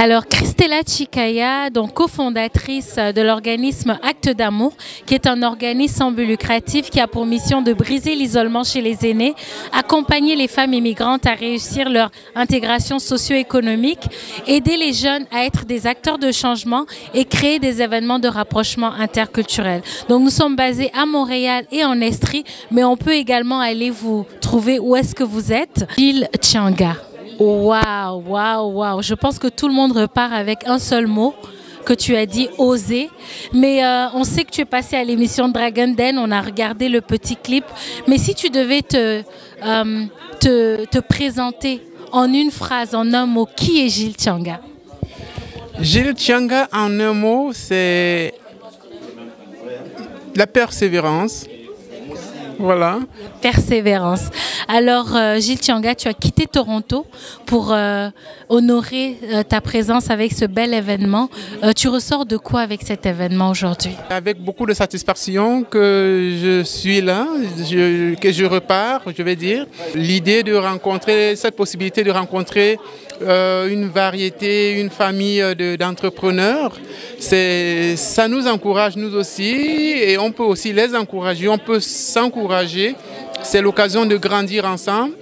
Alors, Christella Chikaya, donc cofondatrice de l'organisme Actes d'amour, qui est un organisme sans but lucratif qui a pour mission de briser l'isolement chez les aînés, accompagner les femmes immigrantes à réussir leur intégration socio-économique, aider les jeunes à être des acteurs de changement et créer des événements de rapprochement interculturel. Donc, nous sommes basés à Montréal et en Estrie, mais on peut également aller vous trouver où est-ce que vous êtes. Gilles Tianga. Waouh, waouh, waouh. Je pense que tout le monde repart avec un seul mot que tu as dit, oser. Mais on sait que tu es passé à l'émission Dragon Den, on a regardé le petit clip. Mais si tu devais te présenter en une phrase, en un mot, qui est Gilles Tianga? Gilles Tianga, en un mot, c'est la persévérance. Voilà. Persévérance. Alors, Gilles Tianga, tu as quitté Toronto pour honorer ta présence avec ce bel événement. Tu ressors de quoi avec cet événement aujourd'hui? Avec beaucoup de satisfaction que je suis là, que je repars, je vais dire. L'idée de rencontrer, cette possibilité de rencontrer une variété, une famille d'entrepreneurs, ça nous encourage nous aussi et on peut aussi les encourager, on peut s'encourager. C'est l'occasion de grandir ensemble.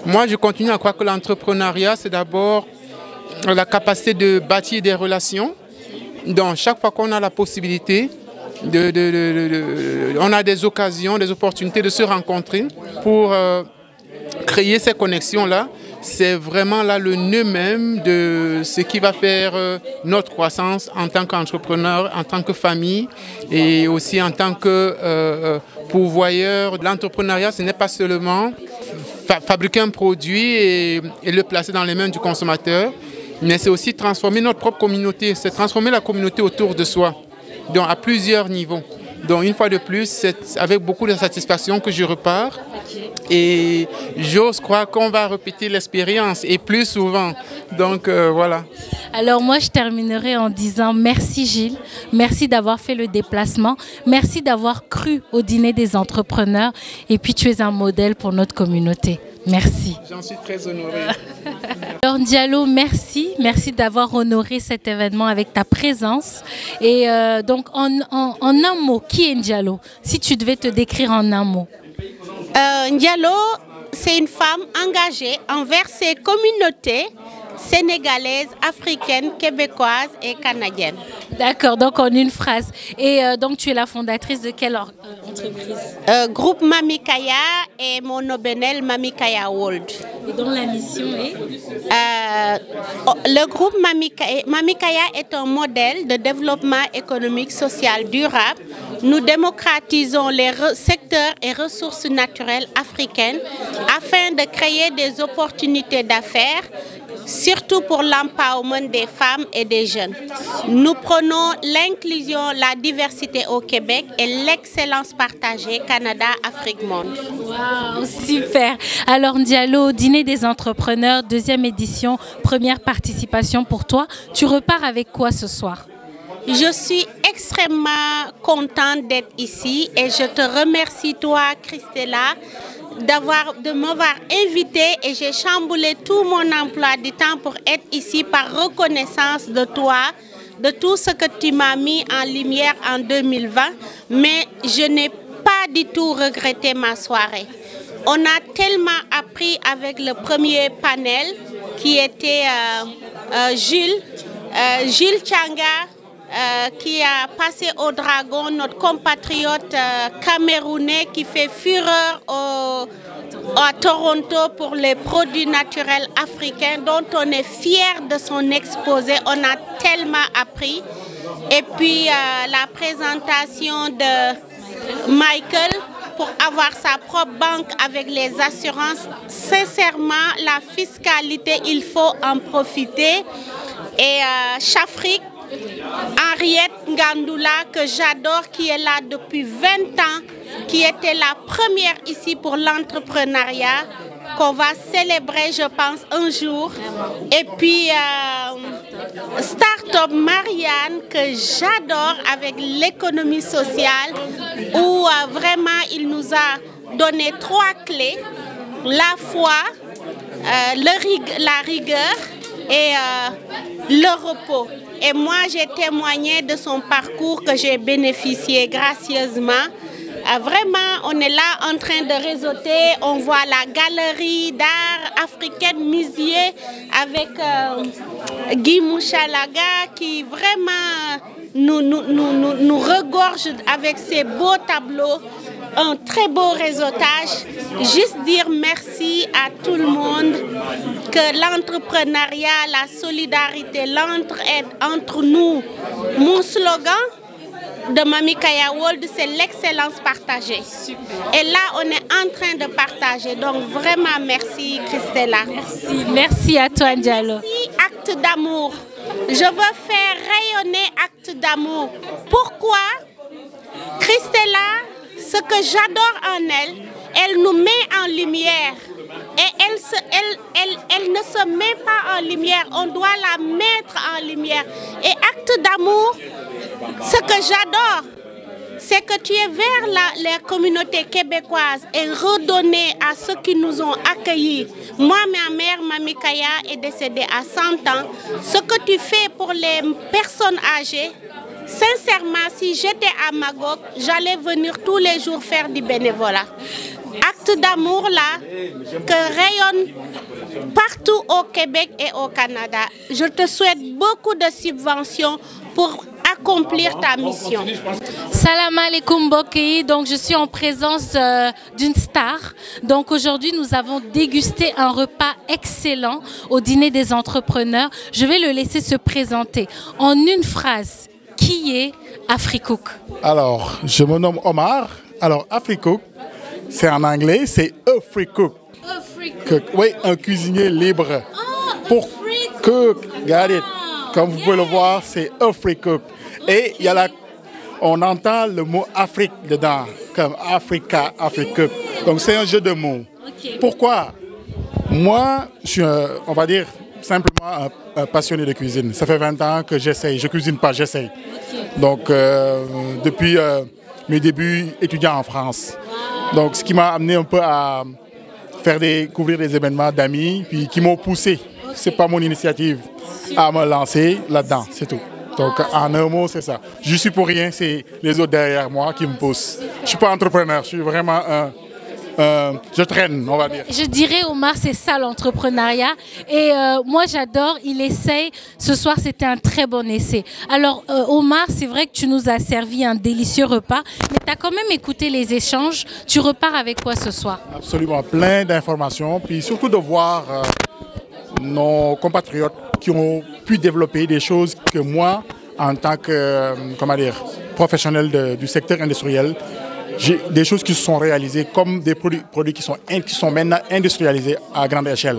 Moi, je continue à croire que l'entrepreneuriat, c'est d'abord la capacité de bâtir des relations. Donc, chaque fois qu'on a la possibilité, on a des occasions, des opportunités de se rencontrer pour créer ces connexions-là. C'est vraiment là le nœud même de ce qui va faire notre croissance en tant qu'entrepreneur, en tant que famille et aussi en tant que pourvoyeur. L'entrepreneuriat, ce n'est pas seulement fabriquer un produit et le placer dans les mains du consommateur, mais c'est aussi transformer notre propre communauté, c'est transformer la communauté autour de soi, donc à plusieurs niveaux. Donc une fois de plus, c'est avec beaucoup de satisfaction que je repars et j'ose croire qu'on va répéter l'expérience et plus souvent. Donc voilà. Alors moi, je terminerai en disant merci Gilles, merci d'avoir fait le déplacement, merci d'avoir cru au dîner des entrepreneurs et puis tu es un modèle pour notre communauté. Merci. J'en suis très honoré. Alors Ndialo, merci. Merci d'avoir honoré cet événement avec ta présence. Et donc en un mot, qui est Ndialo? Si tu devais te décrire en un mot. Ndialo, c'est une femme engagée envers ses communautés sénégalaise, africaine, québécoise et canadienne. D'accord, donc en une phrase. Et donc tu es la fondatrice de quelle entreprise? Groupe Mamikaya et Monobénel Mamikaya World. Et dont la mission est le groupe Mamikaya est un modèle de développement économique social durable. Nous démocratisons les secteurs et ressources naturelles africaines afin de créer des opportunités d'affaires, surtout pour l'empowerment des femmes et des jeunes. Nous prenons l'inclusion, la diversité au Québec et l'excellence partagée Canada-Afrique-Monde. Wow, super. Alors Ndialo, Dîner des entrepreneurs, deuxième édition, première participation pour toi. Tu repars avec quoi ce soir? Je suis extrêmement contente d'être ici et je te remercie toi, Christella, de m'avoir invité et j'ai chamboulé tout mon emploi du temps pour être ici par reconnaissance de toi, de tout ce que tu m'as mis en lumière en 2020, mais je n'ai pas du tout regretté ma soirée. On a tellement appris avec le premier panel qui était Gilles Tianga, qui a passé au dragon, notre compatriote camerounais qui fait fureur à Toronto pour les produits naturels africains, dont on est fier de son exposé. On a tellement appris. Et puis la présentation de Michael pour avoir sa propre banque avec les assurances. Sincèrement, la fiscalité, il faut en profiter. Et Chafrik, Henriette Ngandoula, que j'adore, qui est là depuis 20 ans, qui était la première ici pour l'entrepreneuriat, qu'on va célébrer, je pense, un jour. Et puis, Startup Marianne, que j'adore avec l'économie sociale, où vraiment il nous a donné 3 clés, la foi, la rigueur et le repos. Et moi, j'ai témoigné de son parcours que j'ai bénéficié gracieusement. Vraiment, on est là en train de réseauter. On voit la galerie d'art africaine musée avec Guy Mouchalaga qui vraiment nous regorge avec ses beaux tableaux. Un très beau réseautage. Juste dire merci à tout le monde, que l'entrepreneuriat, la solidarité, l'entraide entre nous. Mon slogan de Mami Kaya World, c'est l'excellence partagée. Et là, on est en train de partager. Donc, vraiment, merci, Christella. Merci à toi, Diallo. Merci, Acte d'amour. Je veux faire rayonner Acte d'amour. Pourquoi? Christella, ce que j'adore en elle, elle nous met en lumière. Et elle ne se met pas en lumière. On doit la mettre en lumière. Et Acte d'amour, ce que j'adore, c'est que tu es vers les communautés québécoises et redonner à ceux qui nous ont accueillis. Moi, ma mère, Mami Kaya, est décédée à 100 ans. Ce que tu fais pour les personnes âgées, sincèrement, si j'étais à Magog, j'allais venir tous les jours faire du bénévolat. Acte d'amour là, que rayonne partout au Québec et au Canada. Je te souhaite beaucoup de subventions pour accomplir ta mission. Salam alaikum Boki, donc je suis en présence d'une star. Donc aujourd'hui nous avons dégusté un repas excellent au dîner des entrepreneurs. Je vais le laisser se présenter en une phrase. Qui est Africook? Alors, je me nomme Omar. Alors Africook, c'est en anglais, c'est Africook. Oui, un cuisinier libre. Pour cook, got it. Comme vous pouvez le voir, c'est Africook. Et il y a on entend le mot Afrique dedans, comme Africa, Africook. Donc c'est un jeu de mots. Okay. Pourquoi? Moi, je suis, on va dire, simplement un passionné de cuisine. Ça fait 20 ans que j'essaye. Je cuisine pas, j'essaye. Okay. Donc, depuis mes débuts étudiants en France. Wow. Donc, ce qui m'a amené un peu à faire découvrir des événements d'amis, puis qui m'ont poussé. Okay. C'est pas mon initiative à me lancer là-dedans, c'est tout. Donc, en un mot, c'est ça. Je suis pour rien, c'est les autres derrière moi qui me poussent. Je suis pas entrepreneur, je suis vraiment je traîne, on va dire. Je dirais, Omar, c'est ça l'entrepreneuriat. Et moi, j'adore, il essaye. Ce soir, c'était un très bon essai. Alors, Omar, c'est vrai que tu nous as servi un délicieux repas, mais tu as quand même écouté les échanges. Tu repars avec quoi ce soir? Absolument, plein d'informations, puis surtout de voir nos compatriotes qui ont pu développer des choses que moi, en tant que professionnel du secteur industriel, j'ai des choses qui se sont réalisées comme des produits qui sont maintenant industrialisés à grande échelle.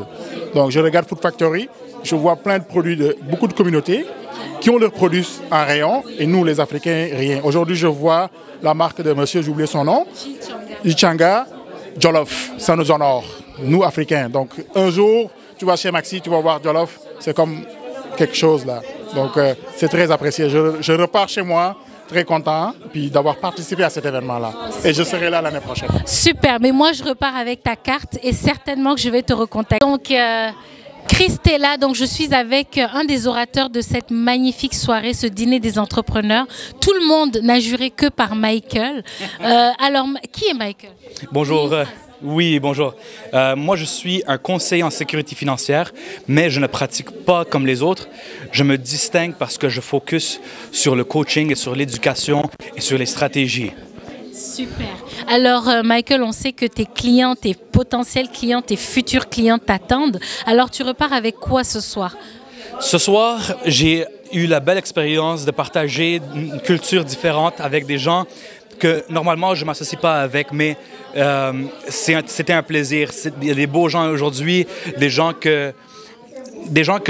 Donc je regarde Food Factory, je vois plein de produits de beaucoup de communautés qui ont leurs produits en rayon et nous les Africains rien. Aujourd'hui je vois la marque de monsieur, j'ai oublié son nom, Ichanga, Jollof, ça nous honore, nous Africains. Donc un jour tu vas chez Maxi, tu vas voir Jollof, c'est comme quelque chose là. Donc c'est très apprécié. Je repars chez moi très content puis d'avoir participé à cet événement-là. Et je serai là l'année prochaine. Super, mais moi je repars avec ta carte et certainement que je vais te recontacter. Donc Christella, donc je suis avec un des orateurs de cette magnifique soirée, ce dîner des entrepreneurs. Tout le monde n'a juré que par Michael. Alors, qui est Michael? Bonjour. Oui, bonjour. Moi, je suis un conseiller en sécurité financière, mais je ne pratique pas comme les autres. Je me distingue parce que je focus sur le coaching et sur l'éducation et sur les stratégies. Super. Alors, Michael, on sait que tes clients, tes potentiels clients, tes futurs clients t'attendent. Alors, tu repars avec quoi ce soir? Ce soir, j'ai eu la belle expérience de partager une culture différente avec des gens que normalement je ne m'associe pas avec, mais c'était un plaisir. Il y a des beaux gens aujourd'hui, des gens que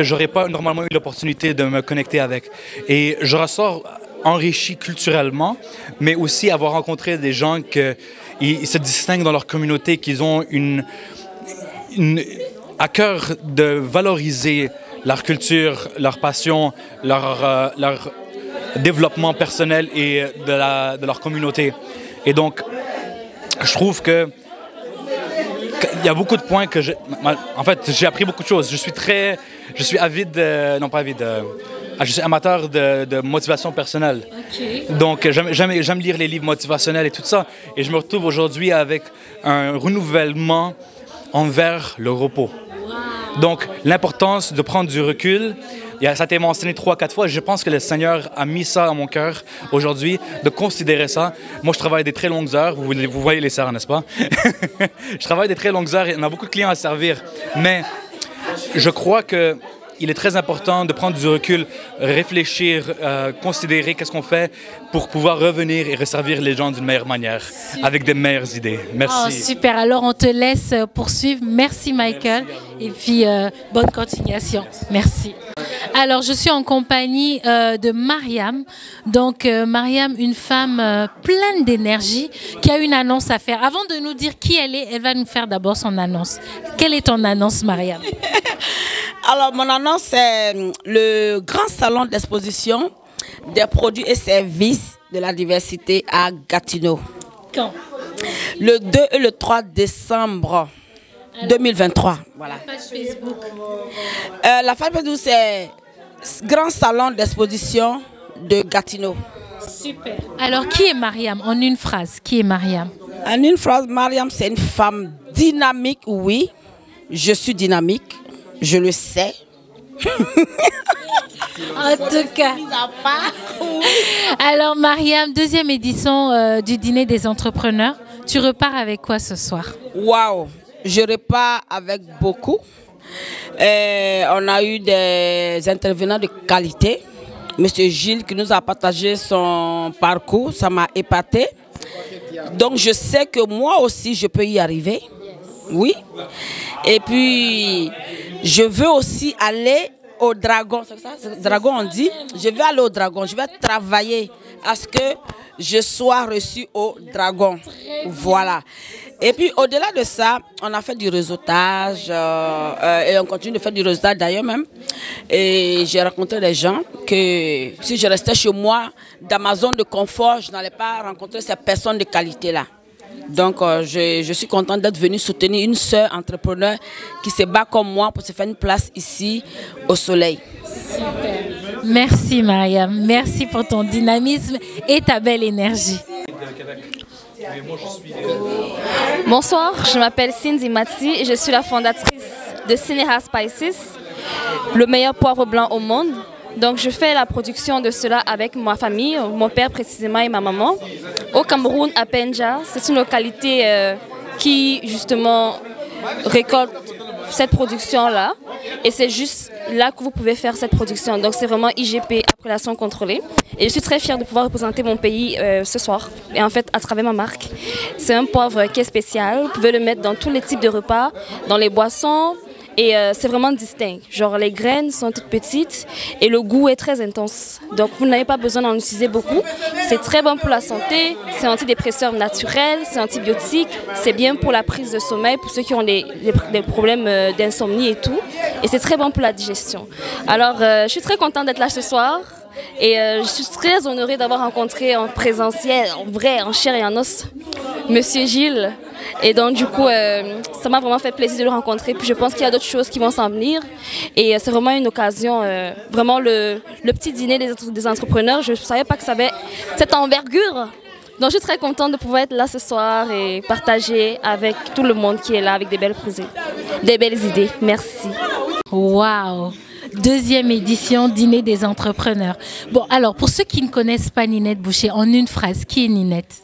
j'aurais pas normalement eu l'opportunité de me connecter avec. Et je ressors enrichi culturellement, mais aussi avoir rencontré des gens qui se distinguent dans leur communauté, qu'ils ont à cœur de valoriser leur culture, leur passion, leur développement personnel et de leur communauté. Et donc, je trouve que il y a beaucoup de points que en fait, j'ai appris beaucoup de choses. Je suis avide, non pas avide, je suis amateur de motivation personnelle. Okay. Donc, j'aime lire les livres motivationnels et tout ça. Et je me retrouve aujourd'hui avec un renouvellement envers le repos. Wow. Donc, l'importance de prendre du recul. Ça a été mentionné 3-4 fois. Je pense que le Seigneur a mis ça à mon cœur aujourd'hui, de considérer ça. Moi, je travaille des très longues heures. Vous voyez les sœurs, n'est-ce pas? Je travaille des très longues heures et on a beaucoup de clients à servir. Mais je crois qu'il est très important de prendre du recul, réfléchir, considérer qu'est-ce qu'on fait pour pouvoir revenir et resservir les gens d'une meilleure manière, avec des meilleures idées. Merci. Oh, super. Alors, on te laisse poursuivre. Merci, Michael. Et puis, bonne continuation. Merci. Alors, je suis en compagnie de Mariam. Donc, Mariam, une femme pleine d'énergie qui a une annonce à faire. Avant de nous dire qui elle est, elle va nous faire d'abord son annonce. Quelle est ton annonce, Mariam? Alors, mon annonce, c'est le grand salon d'exposition des produits et services de la diversité à Gatineau. Quand? Le 2 et le 3 décembre 2023. Voilà. La page Facebook. La page Facebook, c'est grand salon d'exposition de Gatineau. Super. Alors, qui est Mariam? En une phrase, qui est Mariam? En une phrase, Mariam, c'est une femme dynamique, oui. Je suis dynamique, je le sais. En tout cas. Alors, Mariam, deuxième édition du dîner des entrepreneurs. Tu repars avec quoi ce soir? Waouh, je repars avec beaucoup. On a eu des intervenants de qualité. Monsieur Gilles qui nous a partagé son parcours, ça m'a épaté. Donc je sais que moi aussi je peux y arriver. Oui. Et puis je veux aussi aller au Dragon. C'est ça? Dragon on dit. Je vais aller au Dragon. Je vais travailler à ce que je sois reçu au Dragon. Voilà. Et puis, au-delà de ça, on a fait du réseautage et on continue de faire du réseautage d'ailleurs même. Et j'ai rencontré des gens que si je restais chez moi, dans ma zone de confort, je n'allais pas rencontrer ces personnes de qualité-là. Donc, je suis contente d'être venue soutenir une sœur entrepreneur qui se bat comme moi pour se faire une place ici au soleil. Super. Merci Mariam, merci pour ton dynamisme et ta belle énergie. Bonsoir, je m'appelle Cindy Matsi et je suis la fondatrice de Cineha Spices, le meilleur poivre blanc au monde. Donc je fais la production de cela avec ma famille, mon père précisément et ma maman. Au Cameroun, à Penja, c'est une localité qui justement récolte cette production-là. Et c'est juste là que vous pouvez faire cette production. Donc c'est vraiment IGP, appellation contrôlée. Et je suis très fière de pouvoir représenter mon pays ce soir. Et en fait, à travers ma marque. C'est un poivre qui est spécial. Vous pouvez le mettre dans tous les types de repas, dans les boissons. Et c'est vraiment distinct. Genre les graines sont toutes petites et le goût est très intense. Donc vous n'avez pas besoin d'en utiliser beaucoup. C'est très bon pour la santé, c'est antidépresseur naturel, c'est antibiotique, c'est bien pour la prise de sommeil, pour ceux qui ont des problèmes d'insomnie et tout. Et c'est très bon pour la digestion. Alors je suis très contente d'être là ce soir. Et je suis très honorée d'avoir rencontré en présentiel, en vrai, en chair et en os, Monsieur Gilles. Et donc du coup, ça m'a vraiment fait plaisir de le rencontrer. Puis je pense qu'il y a d'autres choses qui vont s'en venir. Et c'est vraiment une occasion, vraiment le petit dîner des entrepreneurs. Je ne savais pas que ça avait cette envergure. Donc je suis très contente de pouvoir être là ce soir et partager avec tout le monde qui est là avec des belles idées. Merci. Waouh! Deuxième édition, dîner des entrepreneurs. Bon, alors, pour ceux qui ne connaissent pas Ninette Boucher, en une phrase, qui est Ninette?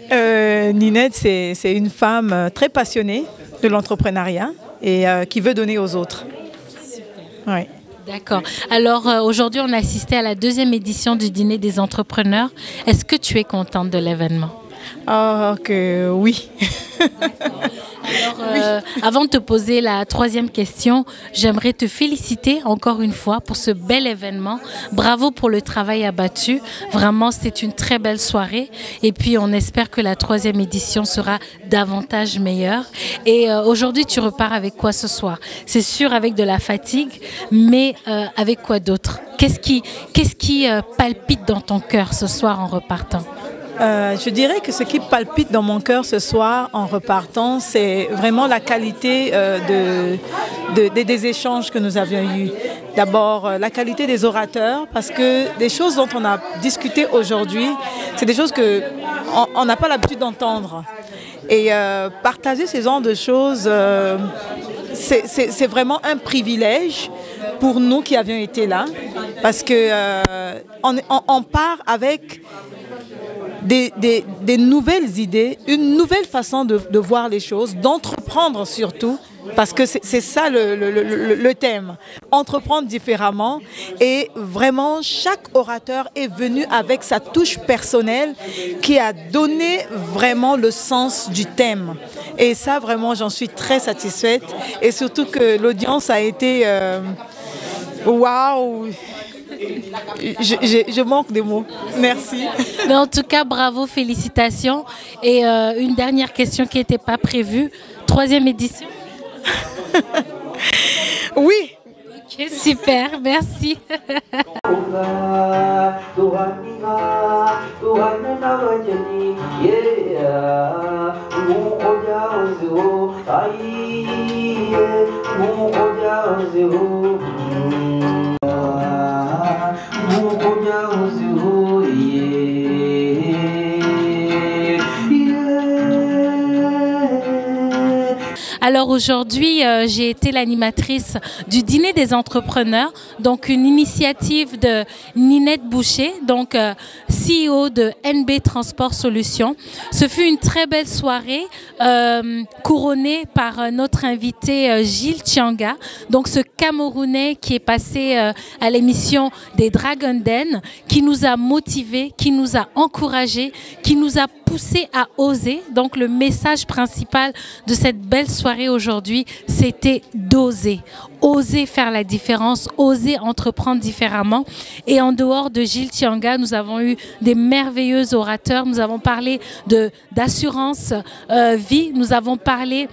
Ninette, c'est une femme très passionnée de l'entrepreneuriat et qui veut donner aux autres. Super. Ouais. D'accord. Alors, aujourd'hui, on a assisté à la deuxième édition du dîner des entrepreneurs. Est-ce que tu es contente de l'événement? Oh, que oui. Alors, avant de te poser la troisième question, j'aimerais te féliciter encore une fois pour ce bel événement. Bravo pour le travail abattu. Vraiment, c'est une très belle soirée. Et puis, on espère que la troisième édition sera davantage meilleure. Et aujourd'hui, tu repars avec quoi ce soir? C'est sûr avec de la fatigue, mais avec quoi d'autre? Qu'est-ce qui palpite dans ton cœur ce soir en repartant? Je dirais que ce qui palpite dans mon cœur ce soir en repartant, c'est vraiment la qualité des échanges que nous avions eus. D'abord, la qualité des orateurs, parce que les choses dont on a discuté aujourd'hui, c'est des choses qu'on n'a pas l'habitude d'entendre. Et partager ce genre de choses, c'est vraiment un privilège pour nous qui avions été là, parce que on part avec des nouvelles idées, une nouvelle façon de voir les choses, d'entreprendre surtout, parce que c'est ça le thème, entreprendre différemment. Et vraiment, chaque orateur est venu avec sa touche personnelle qui a donné vraiment le sens du thème. Et ça, vraiment, j'en suis très satisfaite. Et surtout que l'audience a été waouh! Je manque de mots. Merci. Mais en tout cas, bravo, félicitations. Et une dernière question qui n'était pas prévue. 3e édition? Oui. Ok, super, merci. Alors aujourd'hui, j'ai été l'animatrice du Dîner des entrepreneurs, donc une initiative de Ninette Boucher, donc CEO de NB Transport Solutions. Ce fut une très belle soirée couronnée par notre invité Gilles Tianga, donc ce Camerounais qui est passé à l'émission des Dragon Den, qui nous a motivés, qui nous a encouragés, qui nous a poussé à oser. Donc le message principal de cette belle soirée aujourd'hui, c'était d'oser. Oser faire la différence, oser entreprendre différemment. Et en dehors de Gilles Tianga, nous avons eu des merveilleux orateurs. Nous avons parlé d'assurance vie, nous avons parlé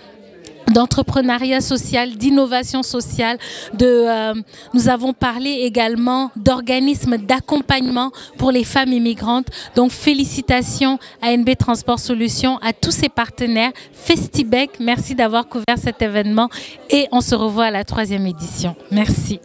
d'entrepreneuriat social, d'innovation sociale, nous avons parlé également d'organismes d'accompagnement pour les femmes immigrantes. Donc félicitations à NB Transport Solutions, à tous ses partenaires. Festibec, merci d'avoir couvert cet événement et on se revoit à la 3e édition. Merci.